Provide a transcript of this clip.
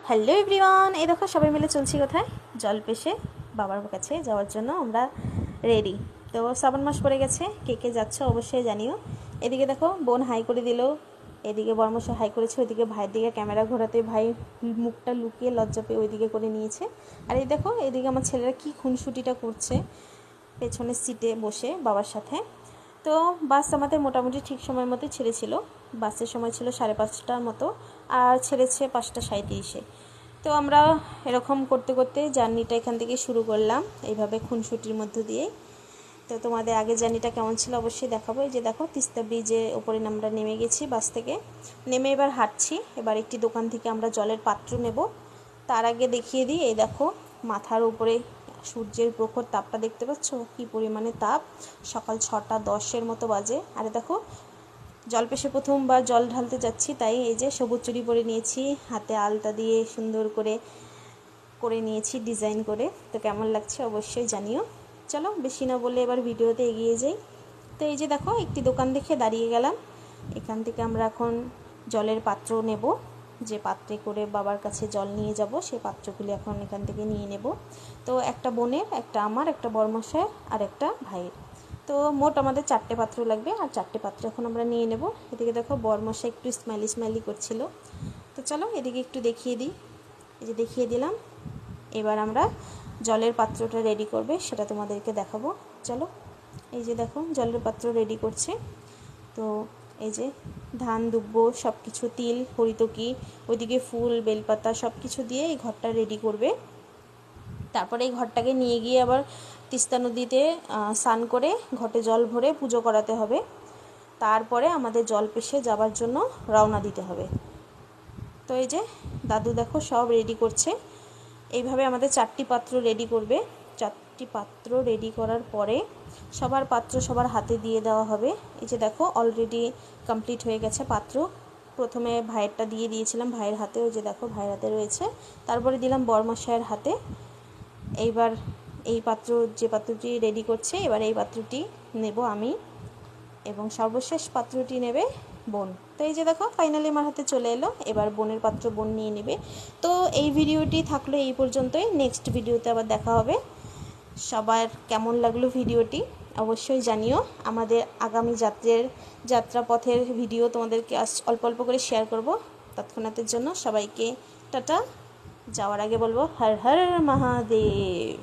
Hello everyone, এই দেখো সবাই মিলে চলছি কোথায়, জলপেশে বাবার কাছে যাওয়ার জন্য আমরা রেডি। তো শ্রাবণ মাস পড়ে গেছে, কে কে যাচ্ছ অবশ্যই জানিও। এদিকে দেখো বোন হাই করে দিল, এদিকে বর্মশা হাই করেছে, ওইদিকে ভাইয়ের দিকে ক্যামেরা ঘোরাতে ভাই মুখটা লুকিয়ে লজ্জা পেয়ে ওইদিকে করে নিয়েছে। আর এই দেখো এদিকে আমার ছেলেরা কি খুনসুটিটা করছে পেছনের সিটে বসে বাবার সাথে। তো বাস আমাদের মোটামুটি ঠিক সময় মতো ছেড়েছিল, বাসের সময় ছিল 5:30টার মতো, আর ছেড়েছে 5:37-এ। তো আমরা এরকম করতে করতে জার্নিটা এখান থেকে শুরু করলাম, এইভাবে খুনসুটির মধ্য দিয়ে। তো তোমাদের আগে জার্নিটা কেমন ছিল অবশ্যই দেখাবো। এই যে দেখো তিস্তা ব্রিজে ওপরে আমরা নেমে গেছি, বাস থেকে নেমে এবার হাঁটছি। এবার একটি দোকান থেকে আমরা জলের পাত্র নেব। তার আগে দেখিয়ে দিই, এই দেখো মাথার উপরে সূর্যের প্রখর তাপটা দেখতে পাচ্ছ, কি পরিমাণে তাপ। সকাল 6:10 মতো বাজে। আর দেখো জলপেশে প্রথমবার জল ঢালতে যাচ্ছি, তাই এই যে সবুজ চুড়ি পরে নিয়েছি, হাতে আলতা দিয়ে সুন্দর করে করে নিয়েছি ডিজাইন করে। তো কেমন লাগছে অবশ্যই জানিও। চলো বেশি না বলে এবার ভিডিওতে এগিয়ে যাই। তো এই যে দেখো একটি দোকান দেখে দাঁড়িয়ে গেলাম, এখান থেকে আমরা এখন জলের পাত্র নেব। যে পাত্রে করে বাবার কাছে জল নিয়ে যাব, সেই পাত্রগুলি এখন এখান থেকে নিয়ে নেব। তো একটা বোনের, একটা আমার, একটা বড়মশায়ের আর একটা ভাইয়ের। তো মোট আমাদের 4টে পাত্র লাগবে, আর 4টে পাত্র এখন আমরা নিয়ে নেব। এদিকে দেখো বড়মশাই একটু স্মাইলি স্মাইলি করছিল। তো চলো এদিকে একটু দেখিয়ে দিই, এই যে দেখিয়ে দিলাম। এবার আমরা জলের পাত্রটা রেডি করবে সেটা তোমাদেরকে দেখাবো। চলো এই যে দেখো জলের পাত্র রেডি করছে। তো এই যে ধান দুব্বো সব কিছু, তিল হরিতকি, ওইদিকে ফুল বেলপাতা সব কিছু দিয়ে এই ঘরটা রেডি করবে। তারপরে এই ঘরটাকে নিয়ে গিয়ে আবার তিস্তা নদীতে স্নান করে ঘটে জল ভরে পুজো করাতে হবে। তারপরে আমাদের জলপেশে যাবার জন্য রওনা দিতে হবে। তো এই যে দাদু দেখো সব রেডি করছে। এইভাবে আমাদের 4টি পাত্র রেডি করবে। 4টি পাত্র রেডি করার পরে সবার পাত্র সবার হাতে দিয়ে দেওয়া হবে। এই যে দেখো অলরেডি কমপ্লিট হয়ে গেছে পাত্র। প্রথমে ভাইয়েরটা দিয়ে দিয়েছিলাম ভাইয়ের হাতে, ওই যে দেখো ভাইয়ের হাতে রয়েছে। তারপরে দিলাম বড়মশাইয়ের হাতে। এইবার এই পাত্র, যে পাত্রটি রেডি করছে, এবার এই পাত্রটি নেব আমি, এবং সর্বশেষ পাত্রটি নেবে বোন। তো এই যে দেখো ফাইনালি আমার হাতে চলে এলো। এবার বোনের পাত্র বোন নিয়ে নেবে। তো এই ভিডিওটি থাকলো এই পর্যন্তই, নেক্সট ভিডিওতে আবার দেখা হবে। সবার কেমন লাগলো ভিডিওটি অবশ্যই জানিও। আমাদের আগামী যাত্রাপথের ভিডিও তোমাদেরকে অল্প অল্প করে শেয়ার করব। তৎক্ষণাতের জন্য সবাইকে টাটা। যাওয়ার আগে বলবো হর হর মহাদেব।